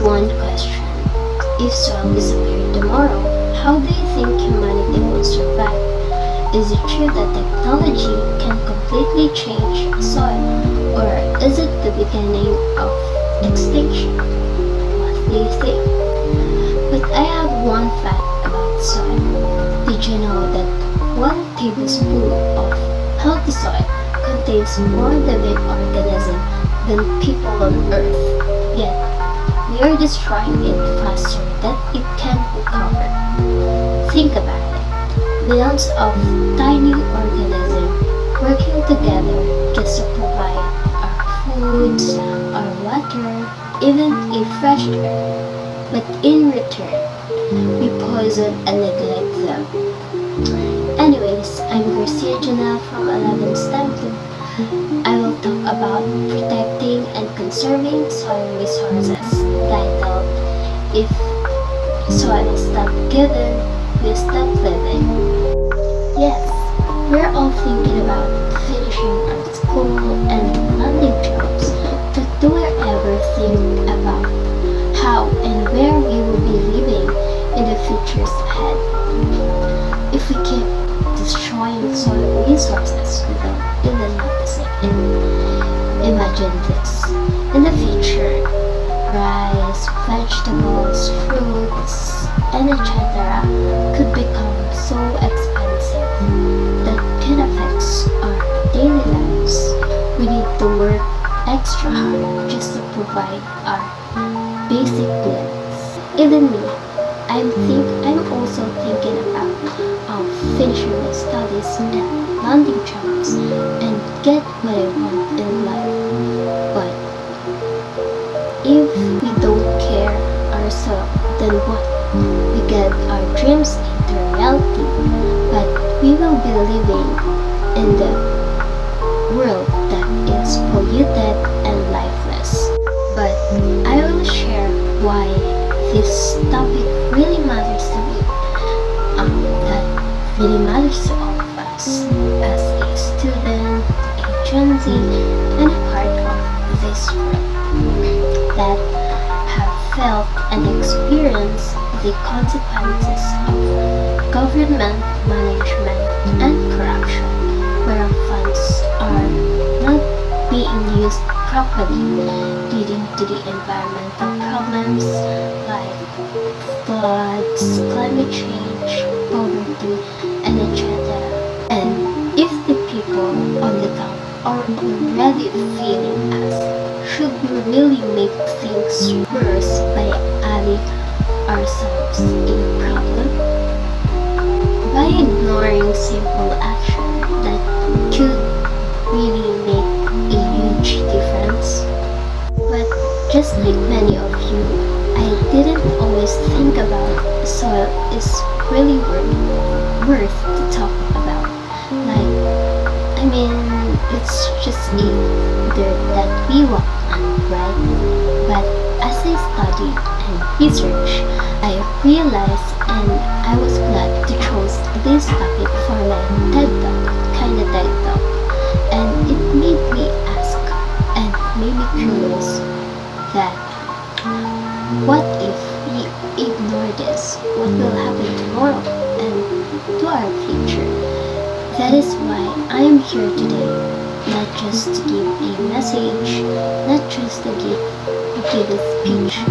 one question. If soil disappeared tomorrow, how do you think humanity will survive? Is it true that technology can completely change soil, or is it the beginning of extinction? What do you think? But I have one fact about soil. Did you know that 1 tablespoon of healthy soil contains more living organisms than people on Earth? Yet, we are destroying it faster than it can recover. Think about it. Millions of tiny organisms working together just to provide our foods, our water, even a fresh air. But in return, we poison and neglect them. Anyways, I'm Garcia Janelle from 11 STEM Club. I will talk about protecting and conserving soil resources, titled If Soil Stopped Giving, We Stop Living. Yes, we're all thinking about finishing our school and landing jobs, but do we ever think about how and where we will be living in the futures ahead? If we keep destroying soil resources without even noticing it. Imagine this. In the future, rice, vegetables, fruits, and etc. could become so expensive that can affect our daily lives. We need to work extra hard just to provide our basic needs. Even me, I'm also thinking about finishing my studies and landing jobs and get what I want in life. But if we don't care ourselves, then what? We get our dreams into reality, but we will be living in the world that is polluted and lifeless. But I will share why this topic really matters to me. That really matters to all of us as a student, a Gen Z, and a part of this world that have felt and experienced the consequences of government management and corruption, where funds are not being used properly, leading to the environmental problems like floods, climate change, poverty, and etc. And if the people on the top are already feeling us, should we really make things worse by adding ourselves a problem? By ignoring simple action that could really make a huge difference. But just like many of you, I didn't always think about soil is really worth to talk about. It's just a dirt that we walk on, right? But as I studied and researched, I realized and I was glad to choose this topic for my TED Talk. And it made me ask and made me curious that what if we ignore this? What will happen tomorrow and to our future? That is why I am here today, not just to give a message, not just to give a speech,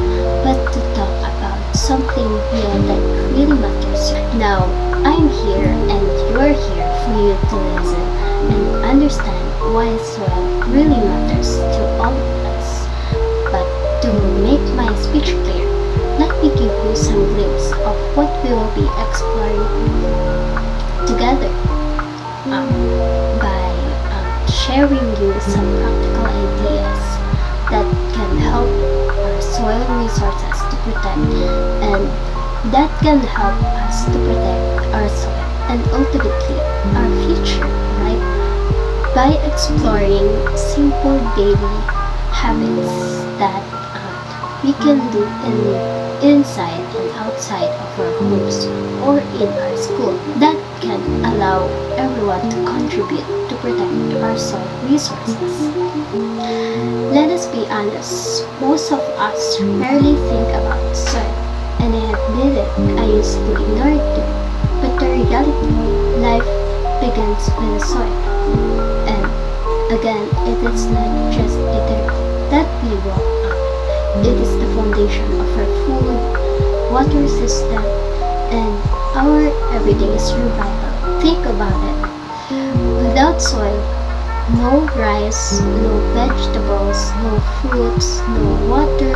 but to talk about something real that really matters. Now, I'm here and you're here for you to listen and understand why soil really matters to all of us. But to make my speech clear, let me give you some glimpse of what we will be exploring together by sharing you some practical ideas that can help our soil resources to protect, and that can help us to protect our soil and ultimately our future, right? By exploring simple daily habits that we can do inside and outside of our homes or in our school that can allow everyone to contribute to protect our soil resources. Let us be honest, most of us rarely think about soil, and I admit it, I used to ignore it too. But the reality, life begins with the soil. And again, it is not just a dirt that we walk on. It is the foundation of our food, water system, and our everyday survival. Think about it. Without soil, no rice, no vegetables, no fruits, no water,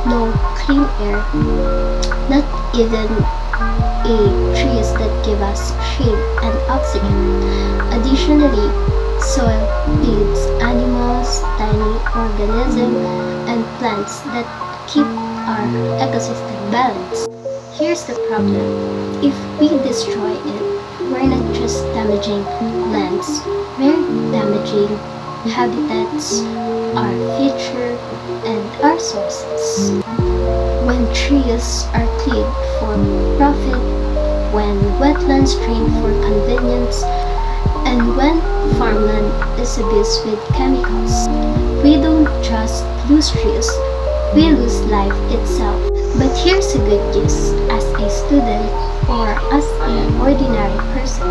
no clean air, not even a trees that give us shade and oxygen. Additionally, soil feeds animals, tiny organisms, and plants that keep our ecosystem balanced. Here's the problem. If we destroy it, we're not just damaging lands, we're damaging habitats, our future, and our sources. When trees are cleared for profit, when wetlands drained for convenience, and when farmland is abused with chemicals, we don't just lose trees, we lose life itself. But here's the good news. As a student or as an ordinary person,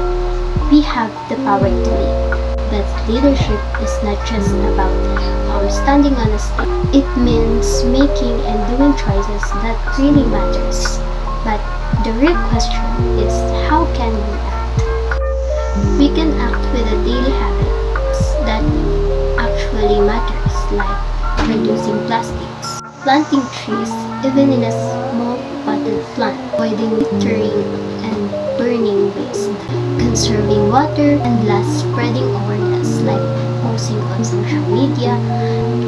we have the power to lead. But leadership is not just about standing on a stage. It means making and doing choices that really matters. But the real question is, how can we act? We can act with the daily habits that actually matters, like reducing plastics, planting trees even in a small potted plant, avoiding littering and burning waste, conserving water, and last, spreading awareness like posting on social media,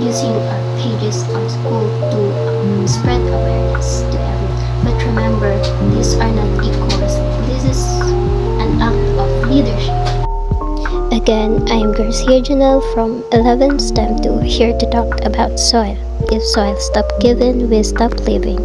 using our pages on school to spread awareness to everyone. But remember, these are not equals. This is an act of leadership. Again, I am Garcia Janelle from 11 STEM 2, here to talk about soil. If soil stopped giving, we stop living.